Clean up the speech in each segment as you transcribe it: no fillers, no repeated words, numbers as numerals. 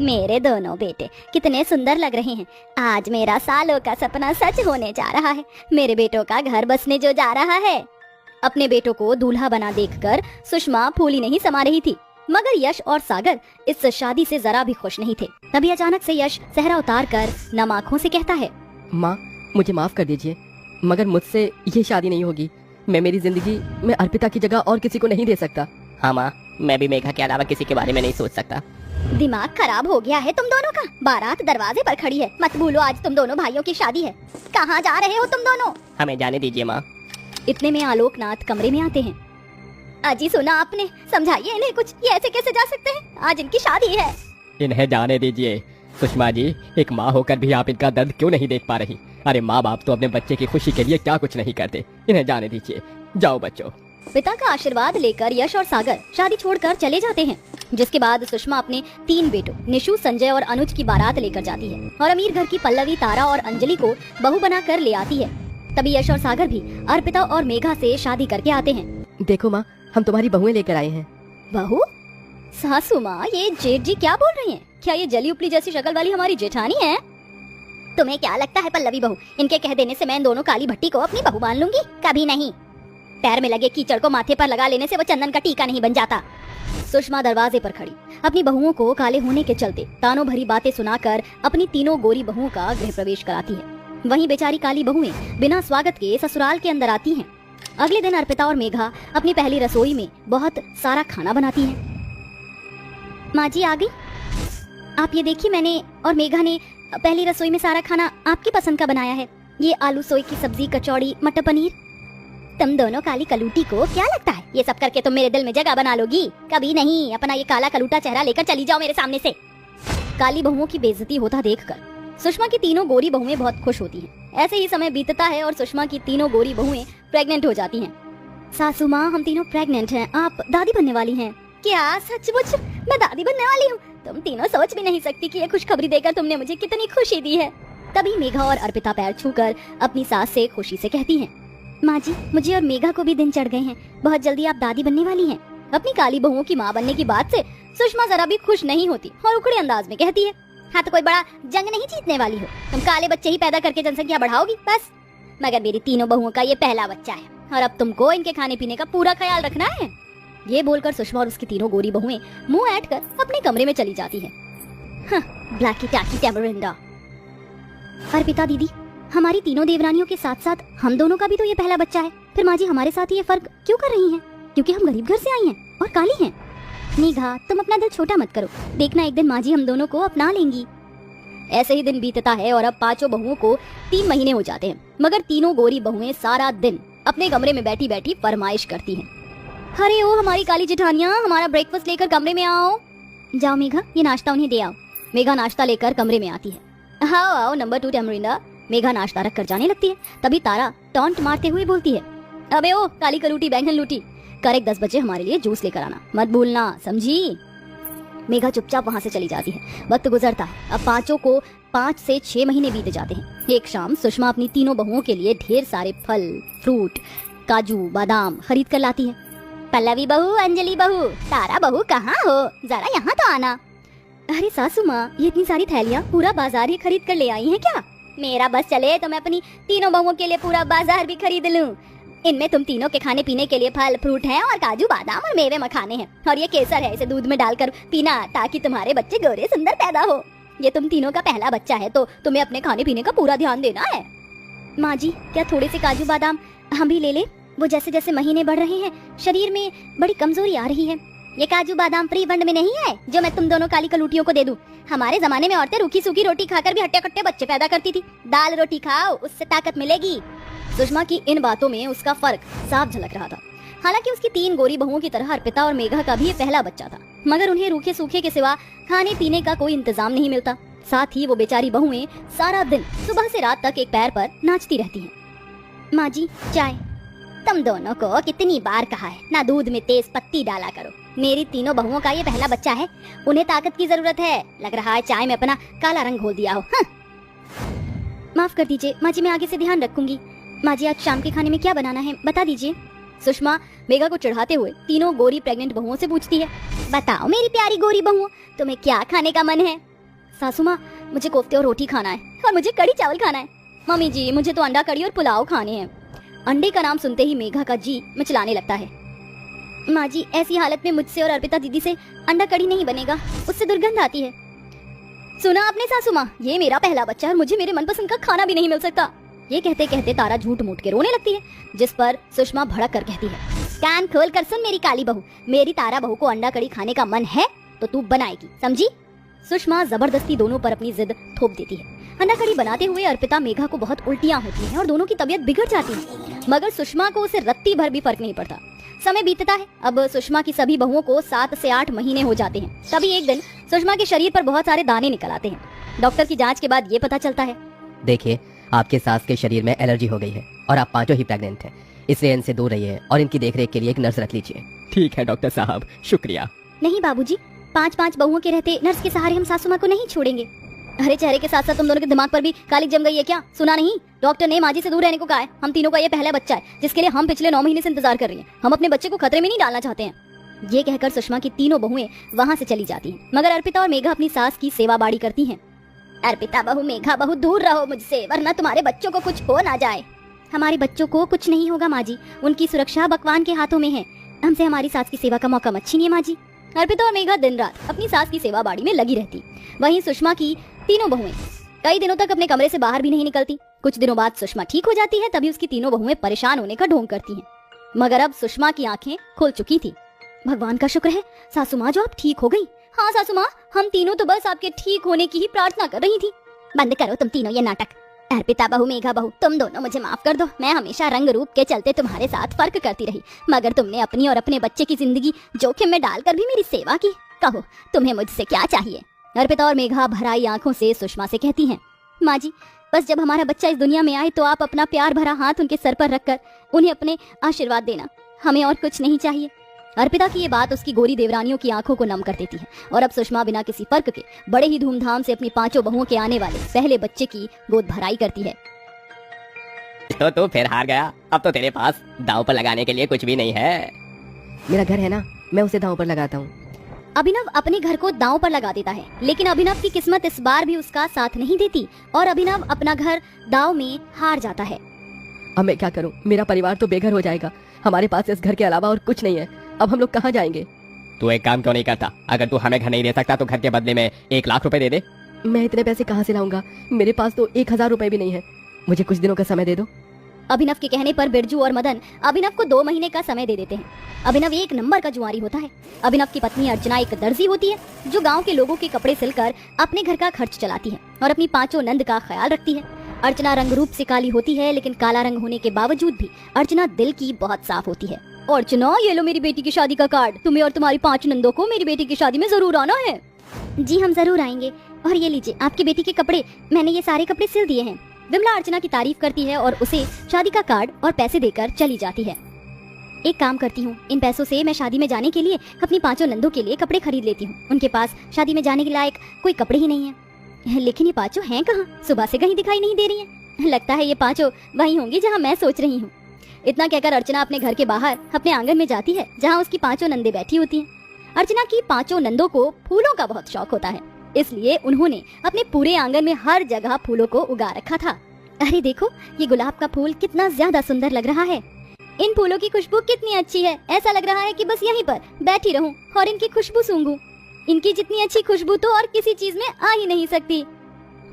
मेरे दोनों बेटे कितने सुंदर लग रहे हैं। आज मेरा सालों का सपना सच होने जा रहा है। मेरे बेटों का घर बसने जो जा रहा है। अपने बेटों को दूल्हा बना देखकर सुषमा फूली नहीं समा रही थी, मगर यश और सागर इस शादी से जरा भी खुश नहीं थे। तभी अचानक से यश सेहरा उतार कर नम आँखों से कहता है, माँ मुझे माफ कर दीजिए, मगर मुझसे ये शादी नहीं होगी। मैं मेरी जिंदगी में अर्पिता की जगह और किसी को नहीं दे सकता। हाँ माँ, मैं भी मेघा के अलावा किसी के बारे में नहीं सोच सकता। दिमाग खराब हो गया है तुम दोनों का। बारात दरवाजे पर खड़ी है, मत भूलो आज तुम दोनों भाइयों की शादी है। कहाँ जा रहे हो तुम दोनों? हमें जाने दीजिए माँ। इतने में आलोकनाथ कमरे में आते हैं। अजी सुना आपने, समझाइए इन्हें कुछ, ये ऐसे कैसे जा सकते हैं? आज इनकी शादी है। इन्हें जाने दीजिए। सुषमा जी, एक माँ होकर भी आप इनका दर्द क्यों नहीं देख पा रही? अरे माँ बाप तो अपने बच्चे की खुशी के लिए क्या कुछ नहीं करते। इन्हें जाने दीजिए, जाओ बच्चों। पिता का आशीर्वाद लेकर यश और सागर शादी छोड़कर चले जाते हैं, जिसके बाद सुषमा अपने 3 बेटों निशु, संजय और अनुज की बारात लेकर जाती है और अमीर घर की पल्लवी, तारा और अंजलि को बहू बनाकर ले आती है। तभी यश और सागर भी अर्पिता और मेघा से शादी करके आते हैं। देखो माँ, हम तुम्हारी बहुएं लेकर आए हैं। बहू? सासू माँ, ये जेठ जी क्या बोल रही हैं? क्या ये जली उपली जैसी शक्ल वाली हमारी जेठानी है? तुम्हें क्या लगता है पल्लवी बहू, इनके कह देने से मैं इन दोनों काली भट्टी को अपनी बहू मान लूंगी? कभी नहीं। पैर में लगे कीचड़ को माथे पर लगा लेने से वो चंदन का टीका नहीं बन जाता। सुषमा दरवाजे पर खड़ी अपनी बहुओं को काले होने के चलते तानों भरी बातें सुनाकर अपनी तीनों गोरी बहुओं का गृह प्रवेश कराती है। वहीं बेचारी काली बहुएं बिना स्वागत के ससुराल के अंदर आती हैं। अगले दिन अर्पिता और मेघा अपनी पहली रसोई में बहुत सारा खाना बनाती हैं। माँ जी आ गई। आप ये देखिए, मैंने और मेघा ने पहली रसोई में सारा खाना आपकी पसंद का बनाया है। ये आलू सोए की सब्जी, कचौड़ी, मटर पनीर। तुम दोनों काली कलूटी को क्या लगता है ये सब करके तुम मेरे दिल में जगह बना लोगी? कभी नहीं। अपना ये काला कलूटा चेहरा लेकर चली जाओ मेरे सामने से। काली बहुओं की बेइज्जती होता देखकर सुषमा की तीनों गोरी बहुएं बहुत खुश होती हैं। ऐसे ही समय बीतता है और सुषमा की तीनों गोरी बहुएं प्रेग्नेंट हो जाती हैं। सासू माँ, हम तीनों प्रेग्नेंट हैं, आप दादी बनने वाली हैं। क्या सचमुच? मैं दादी बनने वाली हूँ? तुम तीनों सोच भी नहीं सकती कि ये खुशखबरी देकर तुमने मुझे कितनी खुशी दी है। तभी मेघा और अर्पिता पैर छूकर अपनी सास से खुशी से कहती हैं, माँ जी, मुझे और मेघा को भी दिन चढ़ गए हैं। बहुत जल्दी आप दादी बनने वाली हैं। अपनी काली बहुओं की माँ बनने की बात से सुषमा जरा भी खुश नहीं होती और उखड़े अंदाज में कहती है, हाँ तो कोई बड़ा जंग नहीं जीतने वाली हो। तुम काले बच्चे ही पैदा करके जनसंख्या बढ़ाओगी बस। मगर मेरी तीनों बहुओं का ये पहला बच्चा है और अब तुमको इनके खाने पीने का पूरा ख्याल रखना है। ये बोलकर सुषमा और उसकी तीनों गोरी बहुएं मुंह ऐंठ कर अपने कमरे में चली जाती है। Blackie tacky टैमरिंडा। अर्पिता दीदी, हमारी तीनों देवरानियों के साथ साथ हम दोनों का भी तो ये पहला बच्चा है। फिर माँ जी हमारे साथ ये फर्क क्यों कर रही हैं? क्योंकि हम गरीब घर से आई हैं और काली हैं। मेघा, तुम अपना दिल छोटा मत करो, देखना एक दिन माँ जी हम दोनों को अपना लेंगी। ऐसे ही दिन बीतता है और अब पांचों बहुओं को 3 महीने हो जाते हैं, मगर तीनों गोरी बहुएं सारा दिन अपने कमरे में बैठी बैठी फरमाइश करती हैं। अरे ओ हमारी काली जेठानियाँ, हमारा ब्रेकफास्ट लेकर कमरे में आओ। जाओ मेघा, ये नाश्ता उन्हें दे आओ। मेघा नाश्ता लेकर कमरे में आती है। आओ आओ नंबर 2 टैमरिंडा। मेघा नाश्ता रख कर जाने लगती है। तभी तारा टॉन्ट मारते हुए बोलती है, अबे ओ काली कलूटी, बैंगन लूटी, करेक्ट 10 बजे हमारे लिए जूस लेकर आना, मत भूलना, समझी? मेघा चुपचाप वहाँ से चली जाती है। वक्त गुजरता है। अब पांचों को 5 से 6 महीने बीत जाते हैं। एक शाम सुषमा अपनी तीनों बहुओं के लिए ढेर सारे फल, फ्रूट, काजू, बादाम खरीद कर लाती है। पल्लवी बहू, अंजलि बहू, तारा बहू कहाँ हो? जरा यहाँ तो आना। अरे सासू माँ, ये इतनी सारी थैलियाँ पूरा बाजार ही खरीद कर ले आई हैं क्या? मेरा बस चले तो मैं अपनी तीनों बहुओं के लिए पूरा बाजार भी खरीद लूं। इनमें तुम तीनों के खाने पीने के लिए फल फ्रूट हैं और काजू बादाम और मेवे मखाने हैं, और ये केसर है, इसे दूध में डालकर पीना ताकि तुम्हारे बच्चे गोरे सुंदर पैदा हो। ये तुम तीनों का पहला बच्चा है तो तुम्हें अपने खाने पीने का पूरा ध्यान देना है। माँ जी, क्या थोड़े से काजू बादाम हम भी ले ले? वो जैसे जैसे महीने बढ़ रहे हैं शरीर में बड़ी कमजोरी आ रही है। ये काजू बादाम फ्री फंड में नहीं है जो मैं तुम दोनों काली कलूटियों को दे दूं। हमारे जमाने में औरतें रूखी सूखी रोटी खाकर भी हट्टे कट्टे बच्चे पैदा करती थी। दाल रोटी खाओ, उससे ताकत मिलेगी। सुषमा की इन बातों में उसका फर्क साफ झलक रहा था। हालांकि उसकी 3 गोरी बहुओं की तरह अर्पिता और मेघा का भी ये पहला बच्चा था, मगर उन्हें रूखे सूखे के सिवा खाने पीने का कोई इंतजाम नहीं मिलता। साथ ही वो बेचारी बहुएं सारा दिन सुबह से रात तक एक पैर पर नाचती रहती हैं। माँ जी, चाय। तुम दोनों को कितनी बार कहा है ना दूध में तेज पत्ती डाला करो। मेरी तीनों बहुओं का ये पहला बच्चा है, उन्हें ताकत की जरूरत है। लग रहा है चाय में अपना काला रंग घोल दिया हो। माफ कर दीजिए माँ जी, मैं आगे से ध्यान रखूंगी। माँ जी, आज शाम के खाने में क्या बनाना है बता दीजिए। सुषमा मेघा को चढ़ाते हुए तीनों गोरी प्रेग्नेंट बहुओं से पूछती है, बताओ मेरी प्यारी गोरी बहुओं, तुम्हें क्या खाने का मन है? सासू माँ, मुझे कोफ्ते और रोटी खाना है और मुझे कड़ी चावल खाना है। मम्मी जी, मुझे तो अंडा कड़ी और पुलाव खाने हैं। अंडे का नाम सुनते ही मेघा का जी मिचलाने लगता है। माँ जी, ऐसी हालत में मुझसे और अर्पिता दीदी से अंडा कड़ी नहीं बनेगा, उससे दुर्गंध आती है। सुना आपने सासू माँ, ये मेरा पहला बच्चा है और मुझे मेरे मनपसंद का खाना भी नहीं मिल सकता। ये कहते कहते तारा झूठ मूठ के रोने लगती है, जिस पर सुषमा भड़क कर कहती है, कान खोल कर सुन मेरी काली बहू, मेरी तारा बहू को अंडा कड़ी खाने का मन है तो तू बनाएगी, समझी? सुषमा जबरदस्ती दोनों पर अपनी जिद थोप देती है। अंडा कड़ी बनाते हुए अर्पिता मेघा को बहुत उल्टियां होती हैं और दोनों की तबीयत बिगड़ जाती है, मगर सुषमा को उसे रत्ती भर भी फर्क नहीं पड़ता। समय बीतता है। अब सुषमा की सभी बहुओं को 7 से 8 महीने हो जाते हैं। तभी एक दिन सुषमा के शरीर पर बहुत सारे दाने निकल आते हैं। डॉक्टर की जांच के बाद ये पता चलता है, देखिए, आपके सास के शरीर में एलर्जी हो गई है और आप 5 ही प्रेग्नेंट हैं, इसलिए इनसे दूर रहिए और इनकी देखरेख के लिए एक नर्स रख लीजिए। ठीक है डॉक्टर साहब, शुक्रिया। नहीं बाबूजी, 5-5 बहुओं के रहते नर्स के सहारे हम सासू माँ को नहीं छोड़ेंगे। अरे चेहरे के साथ साथ तुम दोनों के दिमाग पर भी काली जम गई है क्या? सुना नहीं, डॉक्टर ने माँ जी से दूर रहने को कहा है। हम तीनों का ये पहला बच्चा है जिसके लिए हम पिछले 9 महीने से इंतजार कर रही हैं। हम अपने बच्चे को खतरे में नहीं डालना चाहते हैं। ये कहकर सुषमा की तीनों बहुएं वहाँ से चली जाती हैं, मगर अर्पिता और मेघा अपनी सास की सेवा बाड़ी करती हैं। अर्पिता बहू, मेघा बहू, दूर रहो मुझसे, वरना तुम्हारे बच्चों को कुछ हो ना जाए। हमारे बच्चों को कुछ नहीं होगा माँ जी, उनकी सुरक्षा भगवान के हाथों में है। हमसे हमारी सास की सेवा का मौका मत छीनिए माँ जी। अर्पिता और मेघा दिन रात अपनी सास की सेवा बाड़ी में लगी रहती। वहीं सुषमा की तीनों बहुएं कई दिनों तक अपने कमरे से बाहर भी नहीं निकलती। कुछ दिनों बाद सुषमा ठीक हो जाती है, तभी उसकी तीनों बहुएं परेशान होने का ढोंग करती हैं। मगर अब सुषमा की आंखें खुल चुकी थी। भगवान का शुक्र है सासू माँ, जो आप ठीक हो गई। हाँ सासू माँ, हम तीनों तो बस आपके ठीक होने की ही प्रार्थना कर रही थी। बंद करो तुम तीनों ये नाटक। अर्पिता बहू, मेघा बहू, तुम दोनों मुझे माफ कर दो। मैं हमेशा रंग रूप के चलते तुम्हारे साथ फर्क करती रही, मगर तुमने अपनी और अपने बच्चे की जिंदगी जोखिम में डालकर भी मेरी सेवा की। कहो तुम्हें मुझसे क्या चाहिए? अर्पिता और मेघा भराई आंखों से सुषमा से कहती हैं, माँ जी, बस जब हमारा बच्चा इस दुनिया में आए तो आप अपना प्यार भरा हाथ उनके सर पर रखकर उन्हें अपने आशीर्वाद देना, हमें और कुछ नहीं चाहिए। अर्पिता की ये बात उसकी गोरी देवरानियों की आंखों को नम कर देती है और अब सुषमा बिना किसी फर्क के बड़े ही धूमधाम से अपनी 5 बहुओं के आने वाले पहले बच्चे की गोद भराई करती है। तो तू फिर हार गया। अब तो तेरे पास दांव पर लगाने के लिए कुछ भी नहीं है। मेरा घर है ना, मैं उसे दांव पर लगाता हूँ। अभिनव अपने घर को दांव पर लगा देता है, लेकिन अभिनव की किस्मत इस बार भी उसका साथ नहीं देती और अभिनव अपना घर दांव में हार जाता है। अब मैं क्या करूँ? मेरा परिवार तो बेघर हो जाएगा। हमारे पास इस घर के अलावा और कुछ नहीं है। अब हम लोग कहाँ जाएंगे? तू एक काम क्यों नहीं करता? अगर तू हमें घर नहीं दे सकता तो घर के बदले में 1 लाख रुपए दे दे। मैं इतने पैसे कहाँ से लाऊंगा? मेरे पास तो 1000 रुपए भी नहीं है। मुझे कुछ दिनों का समय दे दो। अभिनव के कहने पर बिरजू और मदन अभिनव को 2 महीने का समय दे देते हैं। अभिनव एक नंबर का जुआरी होता है। अभिनव की पत्नी अर्चना एक दर्जी होती है जो गांव के लोगों के कपड़े सिलकर अपने घर का खर्च चलाती है और अपनी 5 नंद का ख्याल रखती है। अर्चना रंग रूप से काली होती है, लेकिन काला रंग होने के बावजूद भी अर्चना दिल की बहुत साफ होती है। अर्चना, ये लो मेरी बेटी की शादी का कार्ड। तुम्हें और तुम्हारी 5 नंदों को मेरी बेटी की शादी में जरूर आना है। जी हम जरूर आएंगे। और ये लीजिए आपकी बेटी के कपड़े, मैंने ये सारे कपड़े सिल दिए हैं। विमला अर्चना की तारीफ करती है और उसे शादी का कार्ड और पैसे देकर चली जाती है। एक काम करती हूँ, इन पैसों से मैं शादी में जाने के लिए अपनी 5 नंदों के लिए कपड़े खरीद लेती हूँ। उनके पास शादी में जाने के लायक कोई कपड़े ही नहीं है। लेकिन ये 5 हैं कहाँ? सुबह से कहीं दिखाई नहीं दे रही हैं। लगता है ये 5 वही होंगी जहाँ मैं सोच रही हूँ। इतना कहकर अर्चना अपने घर के बाहर अपने आंगन में जाती है, जहाँ उसकी 5 नंदे बैठी होती हैं। अर्चना की 5 नंदों को फूलों का बहुत शौक होता है, इसलिए उन्होंने अपने पूरे आंगन में हर जगह फूलों को उगा रखा था। अरे देखो, ये गुलाब का फूल कितना ज्यादा सुंदर लग रहा है। इन फूलों की खुशबू कितनी अच्छी है। ऐसा लग रहा है कि बस यहीं पर बैठी रहूं और इनकी खुशबू सूंघूं। इनकी जितनी अच्छी खुशबू तो और किसी चीज में आ ही नहीं सकती।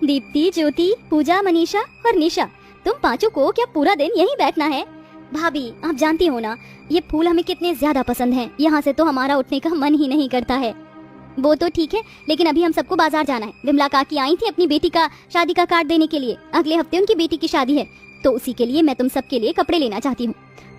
दीप्ति, ज्योति, पूजा, मनीषा और निशा, तुम 5 को क्या पूरा दिन यहीं बैठना है? भाभी, आप जानती हो ना, ये फूल हमें कितने ज्यादा पसंद हैं। यहाँ से तो हमारा उठने का मन ही नहीं करता है। वो तो ठीक है, लेकिन अभी हम सबको बाजार जाना है। विमला काकी आई थी अपनी बेटी का शादी का कार्ड देने के लिए। अगले हफ्ते उनकी बेटी की शादी है, तो उसी के लिए मैं तुम सबके लिए कपड़े लेना चाहती हूँ।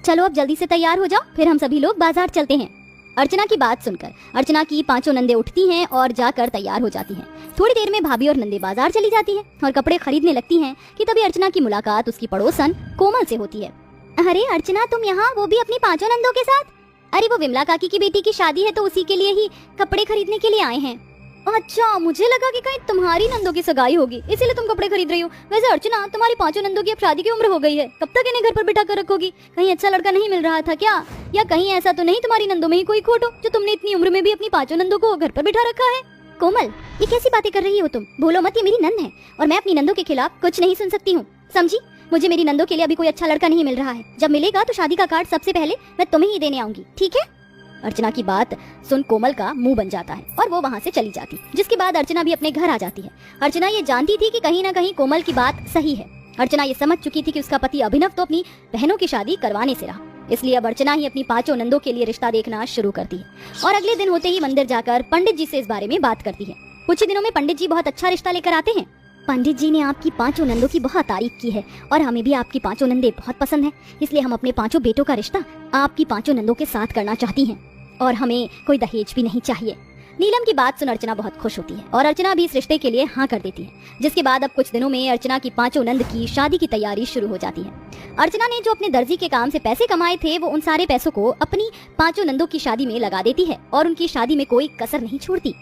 चलो अब जल्दी से तैयार हो जाओ, फिर हम सभी लोग बाजार चलते हैं। अर्चना की बात सुनकर अर्चना की 5 नंदे उठती हैं और जाकर तैयार हो जाती हैं। थोड़ी देर में भाभी और नंदे बाजार चली जाती हैं और कपड़े खरीदने लगती हैं कि तभी अर्चना की मुलाकात उसकी पड़ोसन कोमल से होती है। अरे अर्चना, तुम यहाँ, वो भी अपनी 5 नंदों के साथ? अरे वो विमला काकी की बेटी की शादी है तो उसी के लिए ही कपड़े खरीदने के लिए आए हैं। अच्छा, मुझे लगा कि कहीं तुम्हारी नंदों की सगाई होगी इसीलिए तुम कपड़े खरीद रही हो। वैसे अर्चना, तुम्हारी 5 नंदों की अब शादी की उम्र हो गई है, कब तक इन्हें घर पर बिठा कर रखोगी? कहीं अच्छा लड़का नहीं मिल रहा था क्या? या कहीं ऐसा तो नहीं तुम्हारी नंदों में ही कोई खोट हो जो तुमने इतनी उम्र में भी अपनी 5 नंदों को घर पर बिठा रखा है? कोमल, ये कैसी बातें कर रही हो तुम? भूलो मत, ये मेरी नंद है और मैं अपनी नंदों के खिलाफ कुछ नहीं सुन सकती हूँ, समझी? मुझे मेरी नंदों के लिए अभी कोई अच्छा लड़का नहीं मिल रहा है। जब मिलेगा तो शादी का कार्ड सबसे पहले मैं तुम्हें ही देने आऊंगी, ठीक है? अर्चना की बात सुन कोमल का मुंह बन जाता है और वो वहाँ से चली जाती, जिसके बाद अर्चना भी अपने घर आ जाती है। अर्चना ये जानती थी कि कहीं ना कहीं कोमल की बात सही है। अर्चना ये समझ चुकी थी कि उसका पति अभिनव तो अपनी बहनों की शादी करवाने से रहा, इसलिए अब अर्चना ही अपनी 5 नंदों के लिए रिश्ता देखना शुरू करती है और अगले दिन होते ही मंदिर जाकर पंडित जी से इस बारे में बात करती है। कुछ ही दिनों में पंडित जी बहुत अच्छा रिश्ता लेकर आते हैं। पंडित जी ने आपकी 5 नंदों की बहुत तारीफ की है और हमें भी आपकी 5 नंदे बहुत पसंद हैं, इसलिए हम अपने 5 बेटों का रिश्ता आपकी 5 नंदों के साथ करना चाहती हैं और हमें कोई दहेज भी नहीं चाहिए। नीलम की बात सुन अर्चना बहुत खुश होती है और अर्चना भी इस रिश्ते के लिए हाँ कर देती है, जिसके बाद अब कुछ दिनों में अर्चना की 5 नंद की शादी की तैयारी शुरू हो जाती है। अर्चना ने जो अपने दर्जी के काम से पैसे कमाए थे वो उन सारे पैसों को अपनी 5 नंदों की शादी में लगा देती है और उनकी शादी में कोई कसर नहीं छोड़ती।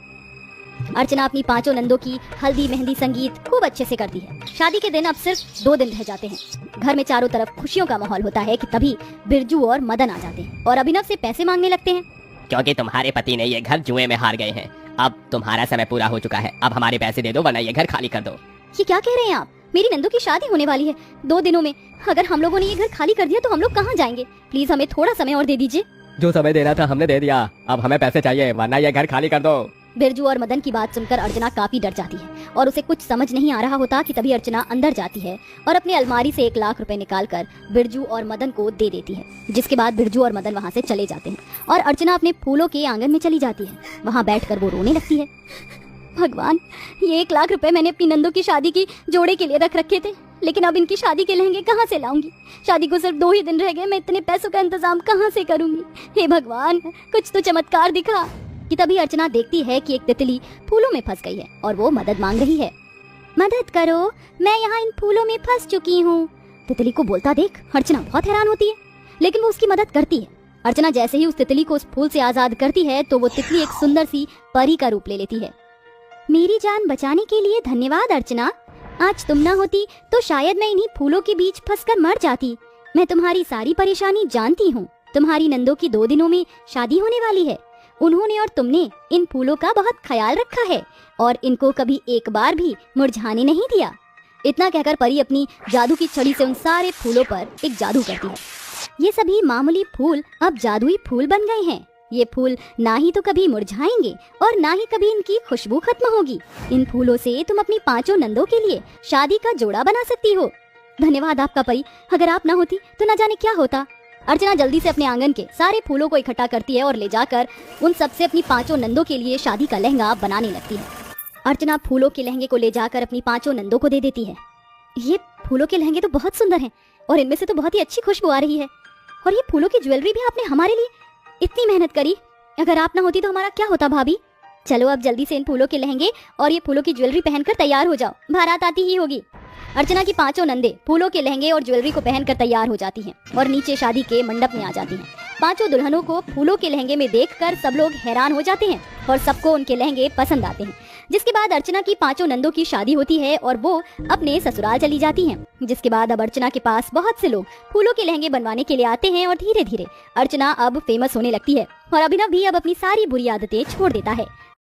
अर्चना अपनी 5 नंदों की हल्दी मेहंदी संगीत खूब अच्छे से करती है। शादी के दिन अब सिर्फ 2 दिन रह जाते हैं। घर में चारों तरफ खुशियों का माहौल होता है कि तभी बिरजू और मदन आ जाते हैं और अभिनव से पैसे मांगने लगते हैं। क्योंकि तुम्हारे पति ने ये घर जुए में हार गए हैं, अब तुम्हारा समय पूरा हो चुका है, अब हमारे पैसे दे दो वरना ये घर खाली कर दो। ये क्या कह रहे हैं आप? मेरी नंदू की शादी होने वाली है 2 दिनों में। अगर हम लोगों ने ये घर खाली कर दिया तो हम लोग कहाँ जाएंगे? प्लीज हमें थोड़ा समय और दे दीजिए। जो समय देना था हमने दे दिया, अब हमें पैसे चाहिए वरना ये घर खाली कर दो। बिरजू और मदन की बात सुनकर अर्चना काफी डर जाती है और उसे कुछ समझ नहीं आ रहा होता कि तभी अर्चना अंदर जाती है और अपनी अलमारी से 1 लाख रुपए निकालकर बिरजू और मदन को दे देती है, जिसके बाद बिरजू और मदन वहाँ से चले जाते हैं और अर्चना अपने फूलों के आंगन में चली जाती है। वहाँ बैठकर वो रोने लगती है। भगवान, ये 1 लाख रुपए मैंने अपनी नंदों की शादी की जोड़े के लिए रख रखे थे, लेकिन अब इनकी शादी के लहंगे कहाँ से लाऊंगी? शादी को सिर्फ 2 ही दिन रह गए, मैं इतने पैसों का इंतजाम कहाँ से करूंगी? हे भगवान, कुछ तो चमत्कार दिखा। कि तभी अर्चना देखती है कि एक तितली फूलों में फंस गई है और वो मदद मांग रही है। मदद करो, मैं यहाँ इन फूलों में फंस चुकी हूँ। तितली को बोलता देख अर्चना बहुत हैरान होती है, लेकिन वो उसकी मदद करती है। अर्चना जैसे ही उस तितली को उस फूल से आजाद करती है तो वो तितली एक सुंदर सी परी का रूप ले लेती है। मेरी जान बचाने के लिए धन्यवाद अर्चना। आज तुम ना होती तो शायद मैं इन्हीं फूलों के बीच फंसकर मर जाती। मैं तुम्हारी सारी परेशानी जानती हूँ। तुम्हारी नंदों की 2 दिनों में शादी होने वाली है। उन्होंने और तुमने इन फूलों का बहुत ख्याल रखा है और इनको कभी एक बार भी मुरझाने नहीं दिया। इतना कहकर परी अपनी जादू की छड़ी से उन सारे फूलों पर एक जादू करती है। ये सभी मामूली फूल अब जादुई फूल बन गए हैं। ये फूल ना ही तो कभी मुरझाएंगे और ना ही कभी इनकी खुशबू खत्म होगी। इन फूलों से तुम अपनी 5 नंदों के लिए शादी का जोड़ा बना सकती हो। धन्यवाद आपका परी, अगर आप ना होती तो न जाने क्या होता। अर्चना जल्दी से अपने आंगन के सारे फूलों को इकट्ठा करती है और ले जाकर उन सबसे अपनी 5 नंदों के लिए शादी का लहंगा बनाने लगती है। अर्चना फूलों के लहंगे को ले जाकर अपनी 5 नंदों को दे देती है। ये फूलों के लहंगे तो बहुत सुंदर हैं और इनमें से तो बहुत ही अच्छी खुशबू आ रही है। और ये फूलों की ज्वेलरी भी आपने हमारे लिए इतनी मेहनत करी। अगर आप ना होती तो हमारा क्या होता भाभी? चलो अब जल्दी से इन फूलों के लहंगे और ये फूलों की ज्वेलरी पहनकर तैयार हो जाओ, बारात आती ही होगी। अर्चना की 5 नंदे फूलों के लहंगे और ज्वेलरी को पहनकर तैयार हो जाती हैं और नीचे शादी के मंडप में आ जाती हैं। 5 दुल्हनों को फूलों के लहंगे में देखकर सब लोग हैरान हो जाते हैं और सबको उनके लहंगे पसंद आते हैं। जिसके बाद अर्चना की 5 नंदों की शादी होती है और वो अपने ससुराल चली जाती हैं। जिसके बाद अब अर्चना के पास बहुत से लोग फूलों के लहंगे बनवाने के लिए आते हैं और धीरे धीरे अर्चना अब फेमस होने लगती है और अभिनव भी अब अपनी सारी बुरी आदतें छोड़ देता है।